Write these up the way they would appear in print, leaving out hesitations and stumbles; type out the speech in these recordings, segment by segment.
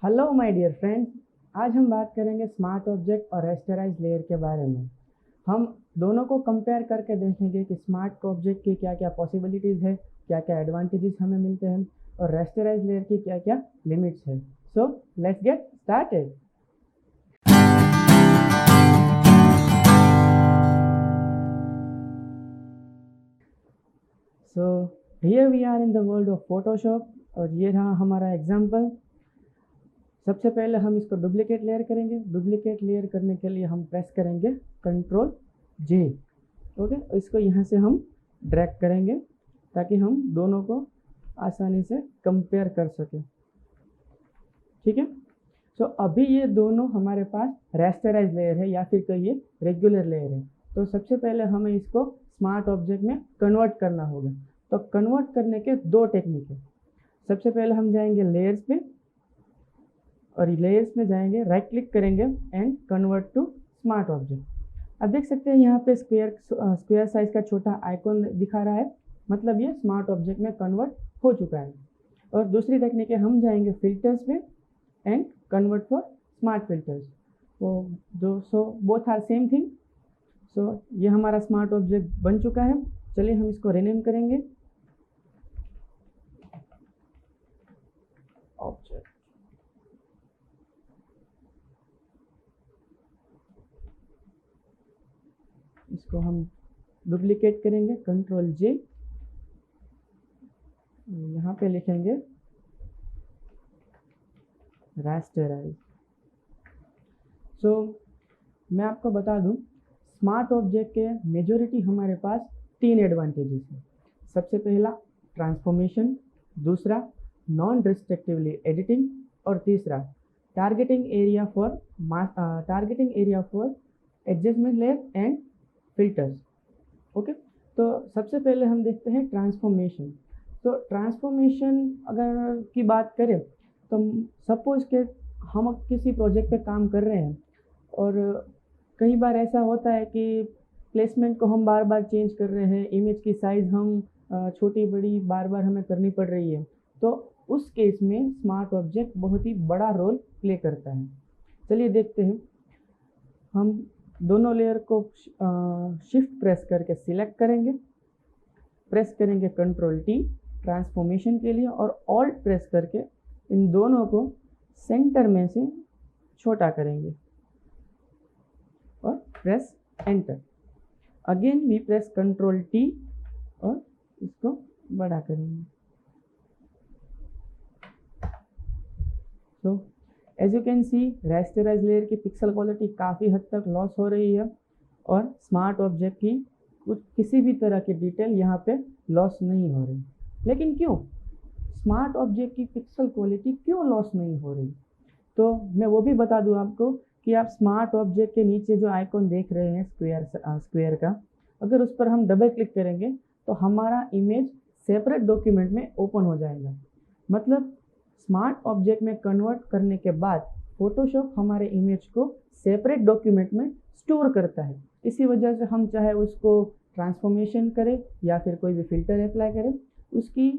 Hello my dear friends. आज हम बात करेंगे स्मार्ट ऑब्जेक्ट और रेस्टराइज लेयर के बारे में। हम दोनों को कंपेयर करके देखेंगे कि स्मार्ट ऑब्जेक्ट की क्या क्या पॉसिबिलिटीज़ है, क्या क्या एडवांटेजेस हमें मिलते हैं और रेस्टराइज लेयर की क्या क्या लिमिट्स है। So let's get started. So here we are in the world of Photoshop और ये रहा हमारा एग्जाम्पल। सबसे पहले हम इसको डुप्लीकेट लेयर करेंगे। डुप्लीकेट लेयर करने के लिए हम प्रेस करेंगे कंट्रोल जे। ओके, इसको यहाँ से हम ड्रैग करेंगे ताकि हम दोनों को आसानी से कंपेयर कर सकें। ठीक है। सो अभी ये दोनों हमारे पास रेस्टराइज लेयर है या फिर कहिए रेगुलर लेयर है। तो सबसे पहले हमें इसको स्मार्ट ऑब्जेक्ट में कन्वर्ट करना होगा। तो कन्वर्ट करने के दो टेक्निक है। सबसे पहले हम जाएंगे लेयर्स पे और लेयर्स में जाएंगे, राइट क्लिक करेंगे and convert to smart object. अब देख सकते हैं यहाँ पे स्क्वायर साइज का छोटा आइकॉन दिखा रहा है, मतलब ये स्मार्ट ऑब्जेक्ट में कन्वर्ट हो चुका है। और दूसरी टेक्निक है, हम जाएंगे फिल्टर्स में and convert for smart filters. So both are same thing. So ये हमारा स्मार्ट ऑब्जेक्ट बन चुका है। चलिए हम इसको रीनेम करेंगे ऑब्जेक्ट। इसको हम डुप्लीकेट करेंगे कंट्रोल जे, यहाँ पे लिखेंगे रास्टराइज। सो मैं आपको बता दूं, स्मार्ट ऑब्जेक्ट के मेजॉरिटी हमारे पास तीन एडवांटेजेस हैं। सबसे पहला ट्रांसफॉर्मेशन, दूसरा नॉन डिस्ट्रक्टिवली एडिटिंग और तीसरा targeting area for adjustment layer and filters. Okay, तो सबसे पहले हम देखते हैं ट्रांसफॉर्मेशन। तो ट्रांसफॉर्मेशन अगर की बात करें तो सपोज के हम किसी प्रोजेक्ट पे काम कर रहे हैं और कई बार ऐसा होता है कि प्लेसमेंट को हम बार बार चेंज कर रहे हैं, इमेज की साइज़ हम छोटी बड़ी बार बार हमें करनी पड़ रही है। तो उस केस में स्मार्ट ऑब्जेक्ट बहुत ही बड़ा रोल प्ले करता है। चलिए देखते हैं। हम दोनों लेयर को शिफ्ट प्रेस करके सिलेक्ट करेंगे, प्रेस करेंगे कंट्रोल टी ट्रांसफॉर्मेशन के लिए और ऑल्ट प्रेस करके इन दोनों को सेंटर में से छोटा करेंगे और press enter. Again we press control T और इसको बड़ा करेंगे। So as you can see, rasterize layer की पिक्सल क्वालिटी काफ़ी हद तक लॉस हो रही है और स्मार्ट ऑब्जेक्ट की किसी भी तरह की डिटेल यहाँ पे लॉस नहीं हो रही। लेकिन क्यों स्मार्ट ऑब्जेक्ट की पिक्सल क्वालिटी क्यों लॉस नहीं हो रही? तो मैं वो भी बता दूं आपको कि आप स्मार्ट ऑब्जेक्ट के नीचे जो आइकॉन देख रहे हैं स्क्वायर का, अगर उस पर हम डबल क्लिक करेंगे तो हमारा इमेज सेपरेट डॉक्यूमेंट में ओपन हो जाएगा। मतलब स्मार्ट ऑब्जेक्ट में कन्वर्ट करने के बाद फोटोशॉप हमारे इमेज को सेपरेट डॉक्यूमेंट में स्टोर करता है। इसी वजह से हम चाहे उसको ट्रांसफॉर्मेशन करें या फिर कोई भी फिल्टर अप्लाई करें, उसकी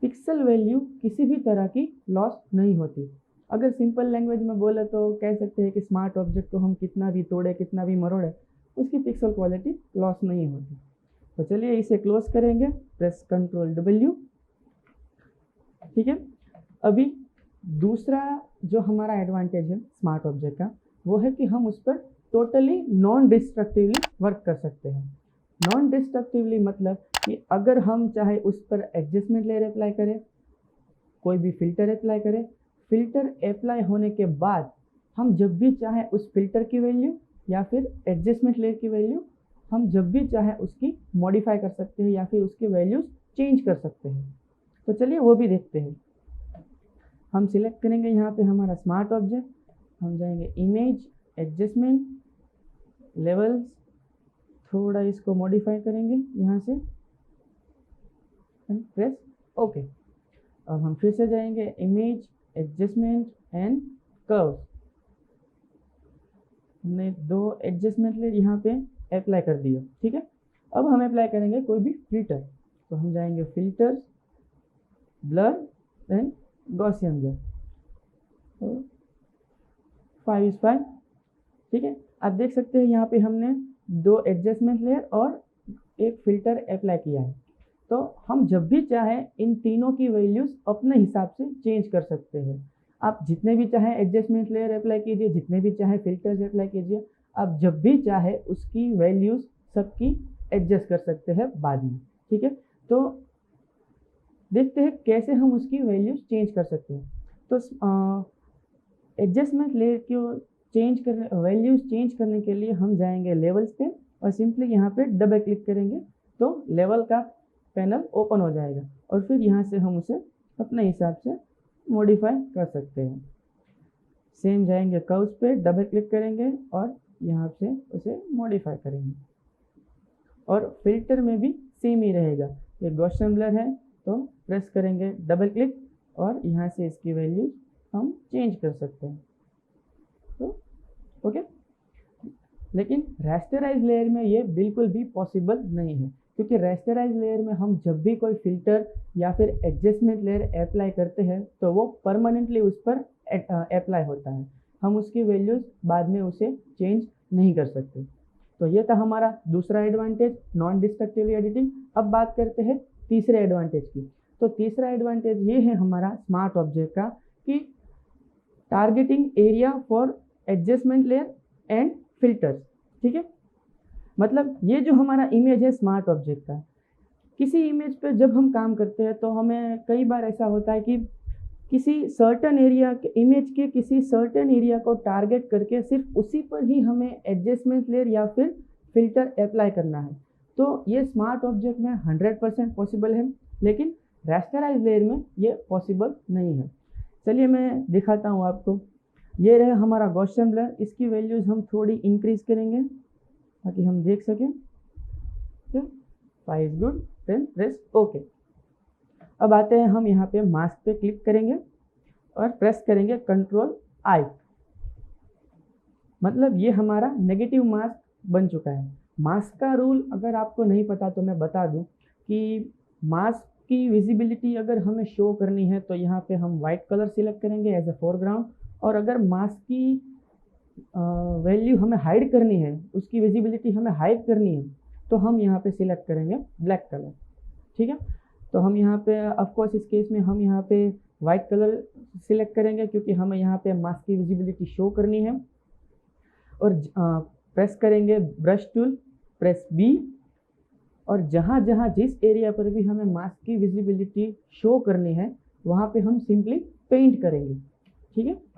पिक्सल वैल्यू किसी भी तरह की लॉस नहीं होती। अगर सिंपल लैंग्वेज में बोले तो कह सकते हैं कि स्मार्ट ऑब्जेक्ट को हम कितना भी तोड़े, कितना भी मरोड़े, उसकी पिक्सल क्वालिटी लॉस नहीं होती। तो चलिए इसे क्लोज करेंगे, प्रेस कंट्रोल डब्ल्यू। ठीक है। अभी दूसरा जो हमारा एडवांटेज है स्मार्ट ऑब्जेक्ट का, वो है कि हम उस पर टोटली नॉन डिस्ट्रक्टिवली वर्क कर सकते हैं। नॉन डिस्ट्रक्टिवली मतलब कि अगर हम चाहे उस पर एडजस्टमेंट लेयर अप्लाई करें, कोई भी फिल्टर अप्लाई करें, फिल्टर अप्लाई होने के बाद हम जब भी चाहे उस फिल्टर की वैल्यू या फिर एडजस्टमेंट लेयर की वैल्यू हम जब भी चाहे उसकी मॉडिफाई कर सकते हैं या फिर उसकी वैल्यूज चेंज कर सकते हैं। तो चलिए वो भी देखते हैं। हम सिलेक्ट करेंगे यहाँ पे हमारा स्मार्ट ऑब्जेक्ट, हम जाएंगे इमेज, एडजस्टमेंट, लेवल्स, थोड़ा इसको मॉडिफाई करेंगे यहाँ से एंड प्रेस ओके। अब हम फिर से जाएंगे इमेज, एडजस्टमेंट एंड कर्व। हमने दो एडजस्टमेंट ले यहाँ पे अप्लाई कर दिया। ठीक है। अब हम अप्लाई करेंगे कोई भी फिल्टर। तो हम जाएंगे filters, blur and Gaussian blur. 5:5, ठीक है। आप देख सकते हैं यहाँ पे हमने 2 एडजस्टमेंट लेयर और एक फ़िल्टर अप्लाई किया है। तो हम जब भी चाहें इन तीनों की वैल्यूज़ अपने हिसाब से चेंज कर सकते हैं। आप जितने भी चाहें एडजस्टमेंट लेयर अप्लाई कीजिए, जितने भी चाहें फ़िल्टर्स अप्लाई कीजिए, आप जब भी चाहे उसकी वैल्यूज़ सबकी एडजस्ट कर सकते हैं बाद में, ठीक है। तो देखते हैं कैसे हम उसकी वैल्यूज़ चेंज कर सकते हैं। तो एडजस्टमेंट लेयर को वैल्यूज़ चेंज करने के लिए हम जाएंगे लेवल्स पे और सिंपली यहाँ पे डबल क्लिक करेंगे तो लेवल का पैनल ओपन हो जाएगा और फिर यहाँ से हम उसे अपने हिसाब से मॉडिफाई कर सकते हैं। सेम जाएंगे कर्व्स पे, डबल क्लिक करेंगे और यहाँ से उसे मॉडिफाई करेंगे। और फिल्टर में भी सेम ही रहेगा, ये गॉसियन ब्लर है तो प्रेस करेंगे डबल क्लिक और यहाँ से इसकी वैल्यू हम चेंज कर सकते हैं। तो ओके, लेकिन रास्टराइज लेयर में ये बिल्कुल भी पॉसिबल नहीं है, क्योंकि रास्टराइज लेयर में हम जब भी कोई फिल्टर या फिर एडजस्टमेंट लेयर अप्लाई करते हैं तो वो परमानेंटली उस पर अप्लाई होता है, हम उसकी वैल्यूज़ बाद में उसे चेंज नहीं कर सकते। तो ये था हमारा दूसरा एडवांटेज, नॉन डिस्ट्रक्टिव एडिटिंग। अब बात करते हैं तीसरे एडवांटेज की। तो तीसरा एडवांटेज ये है हमारा स्मार्ट ऑब्जेक्ट का कि targeting area for adjustment layer and filters, ठीक है। मतलब ये जो हमारा इमेज है स्मार्ट ऑब्जेक्ट का, किसी इमेज पे जब हम काम करते हैं तो हमें कई बार ऐसा होता है कि किसी सर्टेन एरिया के इमेज के किसी सर्टेन एरिया को टारगेट करके सिर्फ उसी पर ही हमें एडजस्टमेंट लेयर या फिर फिल्टर अप्लाई करना है। तो ये स्मार्ट ऑब्जेक्ट में 100% पॉसिबल है, लेकिन रास्टराइज लेयर में ये पॉसिबल नहीं है। चलिए मैं दिखाता हूँ आपको। ये रहे हमारा गॉसियन ब्लर, इसकी वैल्यूज़ हम थोड़ी इंक्रीज करेंगे ताकि हम देख सकें। 5 is good, then press okay. अब आते हैं हम यहाँ पे मास्क पे क्लिक करेंगे और प्रेस करेंगे कंट्रोल आई। मतलब ये हमारा नेगेटिव मास्क बन चुका है। मास्क का रूल अगर आपको नहीं पता तो मैं बता दूं कि मास्क की विजिबिलिटी अगर हमें शो करनी है तो यहाँ पे हम वाइट कलर सिलेक्ट करेंगे एज ए फोरग्राउंड, और अगर मास्क की वैल्यू हमें हाइड करनी है, उसकी विजिबिलिटी हमें हाइड करनी है, तो हम यहाँ पे सिलेक्ट करेंगे ब्लैक कलर, ठीक है। तो हम यहाँ पे ऑफकोर्स इस केस में हम यहाँ पे वाइट कलर सिलेक्ट करेंगे क्योंकि हमें यहाँ पे मास्क की विजिबिलिटी शो करनी है। और प्रेस करेंगे ब्रश टूल, प्रेस बी, और जहाँ जहाँ जिस एरिया पर भी हमें मास्क की विजिबिलिटी शो करनी है वहाँ पे हम सिंपली पेंट करेंगे, ठीक है।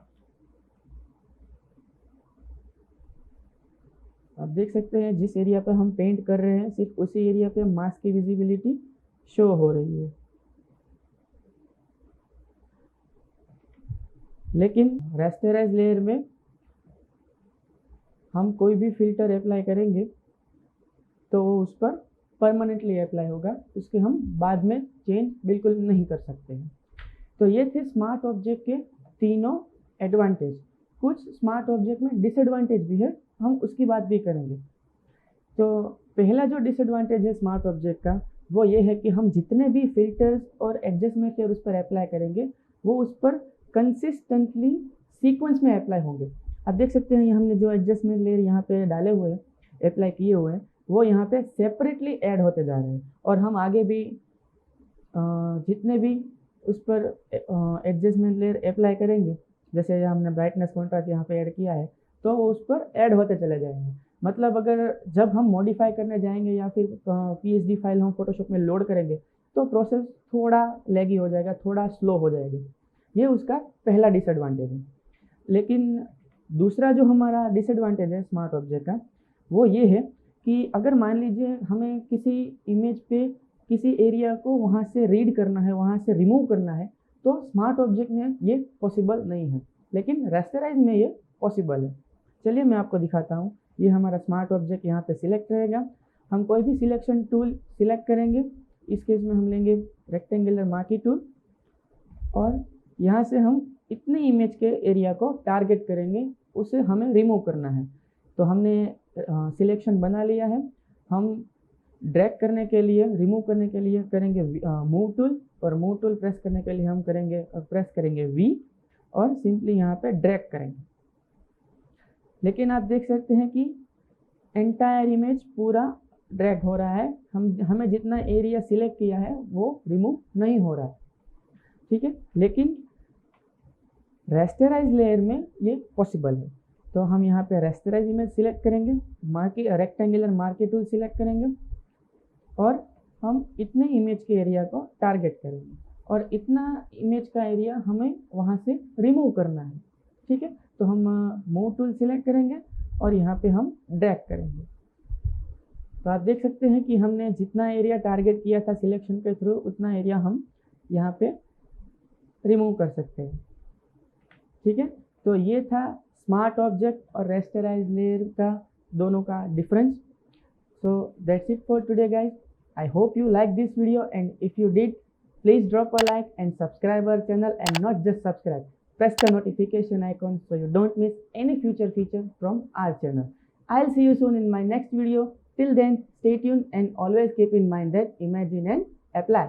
आप देख सकते हैं जिस एरिया पर हम पेंट कर रहे हैं सिर्फ उसी एरिया पे मास्क की विजिबिलिटी शो हो रही है। लेकिन रास्टराइज लेयर में हम कोई भी फिल्टर अप्लाई करेंगे तो वो उस पर परमानेंटली अप्लाई होगा, उसके हम बाद में चेंज बिल्कुल नहीं कर सकते हैं। तो ये थे स्मार्ट ऑब्जेक्ट के तीनों एडवांटेज। कुछ स्मार्ट ऑब्जेक्ट में डिसएडवांटेज भी है, हम उसकी बात भी करेंगे। तो पहला जो डिसएडवांटेज है स्मार्ट ऑब्जेक्ट का वो ये है कि हम जितने भी फिल्टर्स और एडजस्टमेंट लेयर उस पर अप्लाई करेंगे वो उस पर कंसिस्टेंटली सीक्वेंस में अप्लाई होंगे। आप देख सकते हैं हमने जो एडजस्टमेंट लेयर यहाँ पे डाले हुए हैं, अप्लाई किए हुए हैं, वो यहाँ पे सेपरेटली ऐड होते जा रहे हैं, और हम आगे भी जितने भी उस पर एडजस्टमेंट लेयर अप्लाई करेंगे, जैसे हमने ब्राइटनेस कॉन्ट्रास्ट यहाँ पे ऐड किया है तो वो उस पर ऐड होते चले जाएंगे। मतलब अगर जब हम मॉडिफाई करने जाएंगे या फिर PSD फाइल हम फोटोशॉप में लोड करेंगे तो प्रोसेस थोड़ा लैगी हो जाएगा, थोड़ा स्लो हो जाएगा। ये उसका पहला डिसएडवांटेज है। लेकिन दूसरा जो हमारा डिसएडवांटेज है स्मार्ट ऑब्जेक्ट का वो ये है कि अगर मान लीजिए हमें किसी इमेज पे किसी एरिया को वहाँ से रीड करना है, वहाँ से रिमूव करना है, तो स्मार्ट ऑब्जेक्ट में ये पॉसिबल नहीं है, लेकिन रास्टराइज में ये पॉसिबल है। चलिए मैं आपको दिखाता हूँ। ये हमारा स्मार्ट ऑब्जेक्ट यहाँ पे सिलेक्ट रहेगा। हम कोई भी सिलेक्शन टूल सिलेक्ट करेंगे, इस केस में हम लेंगे रेक्टेंगुलर मार्की टूल, और यहाँ से हम इतने इमेज के एरिया को टारगेट करेंगे, उसे हमें रिमूव करना है। तो हमने सिलेक्शन बना लिया है। हम ड्रैग करने के लिए, रिमूव करने के लिए करेंगे मूव टूल, और मूव टूल प्रेस करने के लिए हम प्रेस करेंगे V, और सिंपली यहाँ पे ड्रैग करेंगे। लेकिन आप देख सकते हैं कि एंटायर इमेज पूरा ड्रैग हो रहा है, हमें जितना एरिया सिलेक्ट किया है वो रिमूव नहीं हो रहा है, ठीक है। लेकिन रेस्टराइज लेयर में ये पॉसिबल है। तो हम यहाँ पे रेस्टराइज इमेज सिलेक्ट करेंगे, रेक्टेंगुलर मार्के टूल सिलेक्ट करेंगे और हम इतने इमेज के एरिया को टारगेट करेंगे और इतना इमेज का एरिया हमें वहाँ से रिमूव करना है, ठीक है। तो हम मूव टूल सिलेक्ट करेंगे और यहाँ पे हम ड्रैग करेंगे। तो आप देख सकते हैं कि हमने जितना एरिया टारगेट किया था सिलेक्शन के थ्रू उतना एरिया हम यहाँ पे रिमूव कर सकते हैं, ठीक है। तो ये था स्मार्ट ऑब्जेक्ट और रेस्टराइज लेयर का दोनों का difference. So that's it for today guys. I hope you like this video, and if you did, please drop a like and subscribe our channel, and not just subscribe, press the notification icon so you don't miss any future feature from our channel. I'll see you soon in my next video. Till then, stay tuned and always keep in mind that imagine and apply.